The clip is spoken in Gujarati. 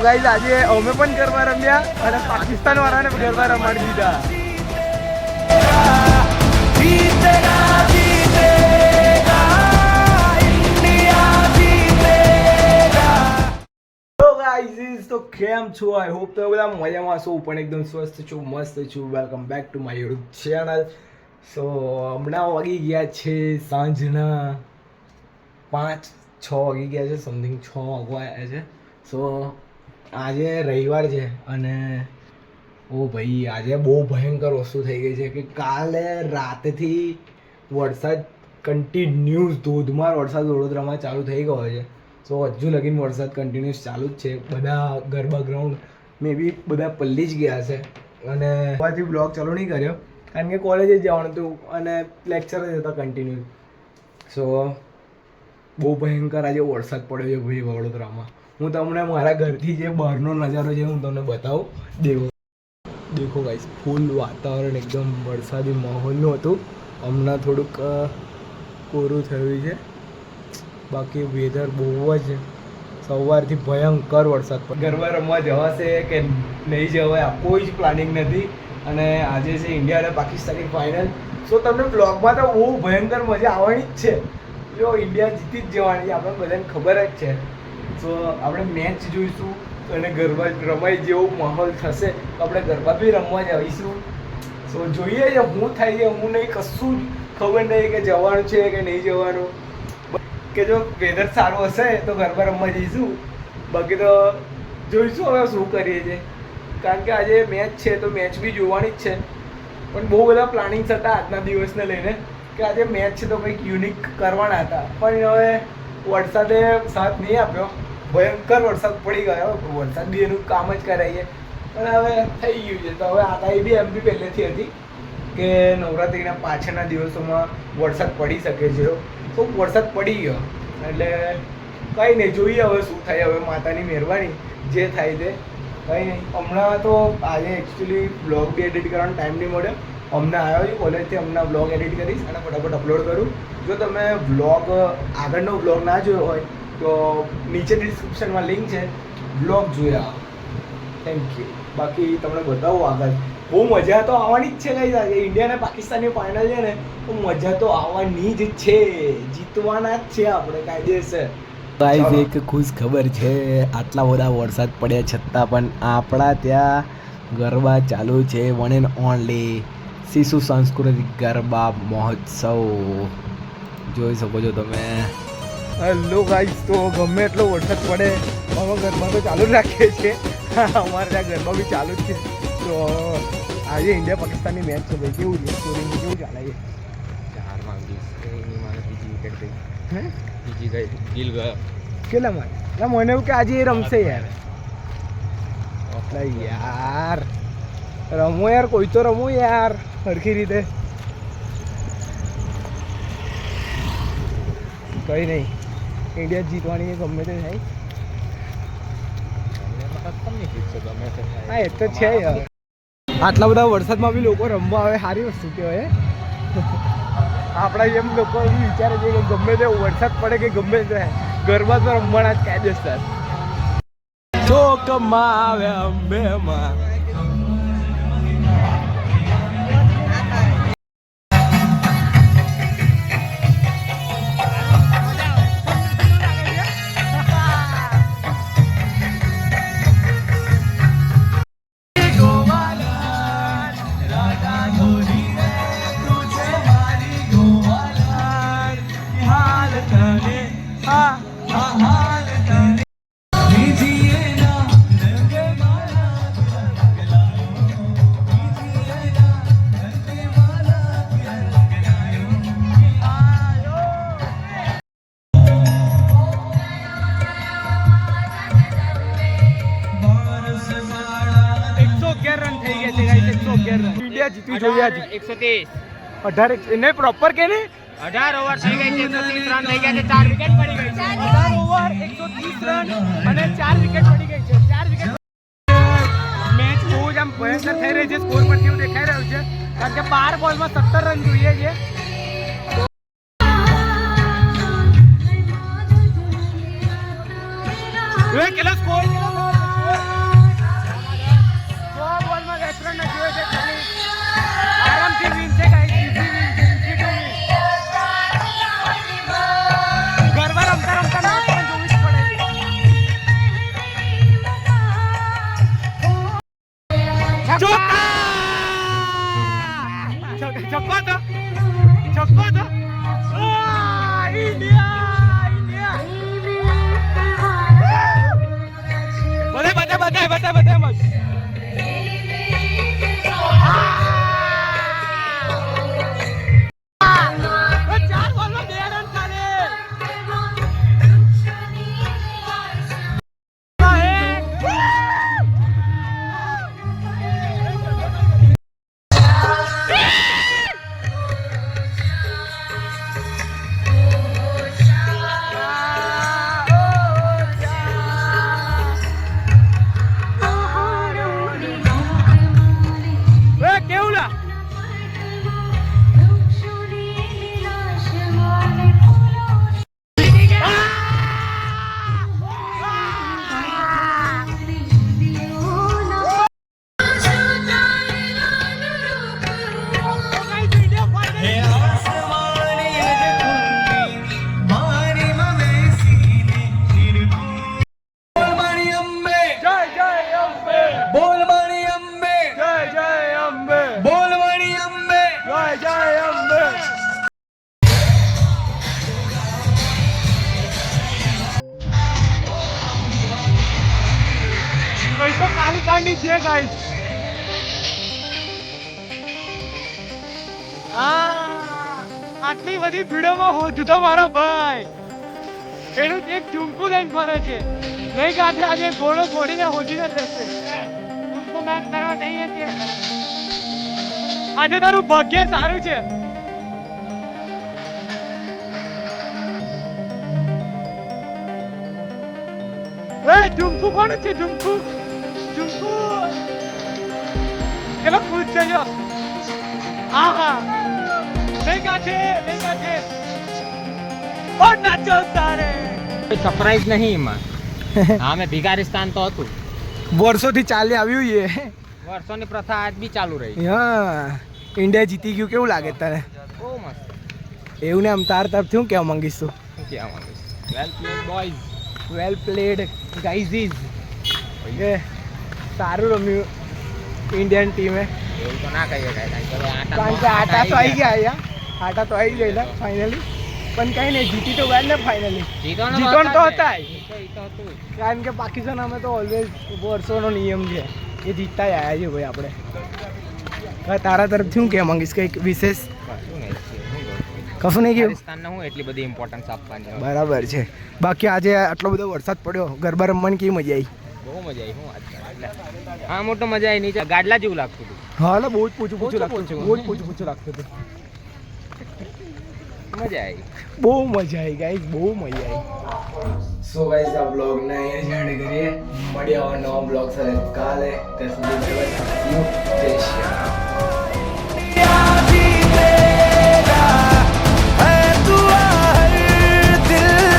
ગાઈઝ આજે અમે પણ ગરબા રમ્યા અને પાકિસ્તાન વાળાને ગરબા રમાડી દીધા. તો કેમ છો? આઈ હોપ તો બધા મજામાં છો, પણ એકદમ સ્વસ્થ છું, મસ્ત છું. Welcome back to my YouTube channel. So હમણાં વાગી ગયા છે સાંજના 5-6 વાગી ગયા છે, સમથિંગ 6 વાગવા આવ્યા છે. સો આજે રવિવાર છે અને ઓ ભાઈ આજે બહુ ભયંકર વસ્તુ થઈ ગઈ છે કે કાલે રાતથી વરસાદ કન્ટિન્યુઅસ ધોધમાર વરસાદ વડોદરામાં ચાલુ થઈ ગયો છે. સો હજુ લગીન વરસાદ કન્ટિન્યુઅસ ચાલુ જ છે. બધા ગરબા ગ્રાઉન્ડ મે બી બધા પલ્લી જ ગયા છે અને હવાથી બ્લોગ ચાલુ નહીં કર્યો કારણ કે કોલેજે જવાનું હતું અને લેક્ચર જ હતા કન્ટિન્યુ. સો બહુ ભયંકર આજે વરસાદ પડ્યો છે ભાઈ વડોદરામાં. હું તમને મારા ઘરથી જે બહારનો નજારો છે હું તમને બતાવું. દેખો ગાઈસ, ફૂલ વાતાવરણ એકદમ વરસાદી માહોલનું હતું. હમણાં થોડુંક કોરું થયું છે, બાકી વેધર બહુ જ સવારથી ભયંકર વરસાદ પડે. ગરબા રમવા જવાશે કે નહીં જવાય કોઈ જ પ્લાનિંગ નથી. અને આજે છે ઇન્ડિયા અને પાકિસ્તાનની ફાઇનલ. સો તમને બ્લોગમાં તો બહુ ભયંકર મજા આવવાની જ છે. જો ઇન્ડિયા જીતી જ જવાની છે, આપણને બધાને ખબર જ છે. સો આપણે મેચ જોઈશું અને ગરબા રમાય જેવો માહોલ થશે તો આપણે ગરબા બી રમવા જઈશું. સો જોઈએ છે હું થાય છે હું નહીં, કશું ખબર નહીં કે જવાનું છે કે નહીં જવાનું. કે જો વેધર સારું હશે તો ગરબા રમવા જઈશું, બાકી તો જોઈશું હવે શું કરીએ છીએ. કારણ કે આજે મેચ છે તો મેચ બી જોવાની જ છે. પણ બહુ બધા પ્લાનિંગ્સ હતા આજના દિવસને લઈને કે આજે મેચ છે તો કંઈક યુનિક કરવાના હતા, પણ હવે વરસાદે સાથ નહીં આપ્યો. ભયંકર વરસાદ પડી ગયો. વરસાદ બી એનું કામ જ કરાવીએ, પણ હવે થઈ ગયું છે. તો હવે આગાહી બી એમ બી પહેલેથી હતી કે નવરાત્રિના પાછળના દિવસોમાં વરસાદ પડી શકે છે. તો વરસાદ પડી ગયો એટલે કંઈ નહીં, જોઈએ હવે શું થાય. હવે માતાની મહેરબાની, જે થાય તે કંઈ નહીં. હમણાં તો આજે એકચ્યુઅલી બ્લોગ બી એડિટ કરવાનો ટાઈમ નહીં મળ્યો. હમણાં આવ્યો છું કોલેજથી, હમણાં બ્લોગ એડિટ કરીશ અને ફટાફટ અપલોડ કરું. જો તમે બ્લોગ આગળનો બ્લોગ ના જોયો હોય તો નીચે ડિસ્ક્રિપ્શનમાં લિંક છે, બ્લોગ જોયા. Thank you. બાકી તમને બતાવું આગળ. બહુ મજા તો આવવાની જ છે ગાઈસ. આજે ઇન્ડિયા અને પાકિસ્તાનની ફાઇનલ છે ને, તો મજા તો આવવાની જ છે. જીતવાના જ છે આપણે કાયદેસર. ગાઈસ એક ખુશ ખબર છે, આટલા બધા વરસાદ પડ્યા છતાં પણ આપણા ત્યાં ગરબા ચાલુ છે. વન એન્ડ ઓનલી શિશુ સાંસ્કૃતિક ગરબા મહોત્સવ જોઈ શકો છો તમે. હેલો ગાઈસ, તો ગમે એટલો વરસાદ પડે અમે ગરબા તો ચાલુ જ રાખીએ છીએ. અમારે ત્યાં ગરબા બી ચાલુ જ છે. તો આજે ઇન્ડિયા પાકિસ્તાનની મેચ છે ભાઈ. કેવું છે સ્કોરિંગ, કેવું ચાલે છે? 4 માંગીશ એની મારે બીજી વિકેટ ગઈ. હે બીજી ગઈ, ગિલ ગયો. કેટલા મારે? ના મને એવું કે આજે એ રમશે યાર. એટલે યાર રમો યાર, કોઈ તો રમો યાર સરખી રીતે. કંઈ નહીં, ઇન્ડિયા જીતવાની ગમે તે થાય. હા એ તો છે યાર. આટલા બધા વરસાદમાં બી લોકો રમવા આવે, સારી વસ્તુ કહેવાય. આપણા જેમ લોકો બી વિચારે છે કે ગમે તે વરસાદ પડે કે ગમે તે ગરબા તો રમવાના જ કાયદેસર. ચોકમાં આવે અંબેમાં. ઇન્ડિયા જીતવી જોઈએ આજે. 130 એને પ્રોપર કે ને 18 ઓવર થઈ ગઈ છે, 130 રન થઈ ગયા છે, 4 વિકેટ પડી ગઈ છે. 18 ઓવર 130 રન અને 4 વિકેટ પડી ગઈ છે. 4 વિકેટ. મેચ બહુ જ આમ ભયંકર થઈ રહી છે. સ્કોર પરથી એવું દેખાઈ રહ્યું છે કારણ કે 12 બોલમાં 17 રન જોઈએ છે. કેટલો સ્કોર? આટલી બધી ભીડોમાં હોજતો મારો ભાઈ એનું એક ઝુમકું લઈને ફરે છે નહીં કાંઠે આજે ઘોડો ઘોડીને હોજીને જશે ઝુમકું મેચ કરવા જઈએ છીએ આજે તારું ભાગ્ય સારું છે ઝુમકુ કોણ છે ઝુમકુ ઝુમકુ એમાં ખુશ છે જો આહા સરપ્રાઈઝ નહીં એમાં હા મેં ભિખારીસ્તાન તો હતું વર્ષોથી ચાલી આવ્યું છે વર્ષોની પ્રથા આજ બી ચાલુ રહી હા ઇન્ડિયા જીતી ગયું કેવું લાગે તને બહુ મસ્ત એવું ને આમ તાર તરફ થયું કેવા માંગીશ તું શું કહેવા માંગીશ વેલ પ્લેડ બોયઝ વેલ પ્લેડ ગાઈઝીઝ કે સારું રમ્યું ઇન્ડિયન ટીમે એવું તો ના કહીએ કાંઈ કારણ કે આટા તો આવી ગયા યાર આટા તો આવી ગયેલા ફાઇનલી પણ કઈ નહીં જીતી તો ગયા ને ફાઇનલી જીતવાનું તો હતા કારણ કે પાકિસ્તાન અમે તો ઓલવેઝ વર્ષોનો નિયમ છે એ જીતતા જ આવ્યા છે ભાઈ આપણે તારા તરફથી હું કહેવા માંગીશ કંઈક વિશેષ કશું નહીં કહ્યું હું એટલી બધી ઇમ્પોર્ટન્સ આપવાની બરાબર છે બાકી આજે આટલો બધો વરસાદ પડ્યો ગરબા રમવાની કેવી મજા આવી બહુ મજા આવી હું હા મોટો મજા આવી નીચે ગાડલા જેવું લાગતું હતું હા એટલે બહુ જ પૂછું લાગતું હતું બહુ જ પૂછું લાગતું હતું મજા આવી બહુ મજા આવી ગાઈસ બહુ મજા આવી સો ગાઈસ આ બ્લોગ ને અહીંયા જ એન્ડ કરીએ મળીએ નવા બ્લોગ સાથે કાલે ત્યાં સુધી જય શ્રી રામ.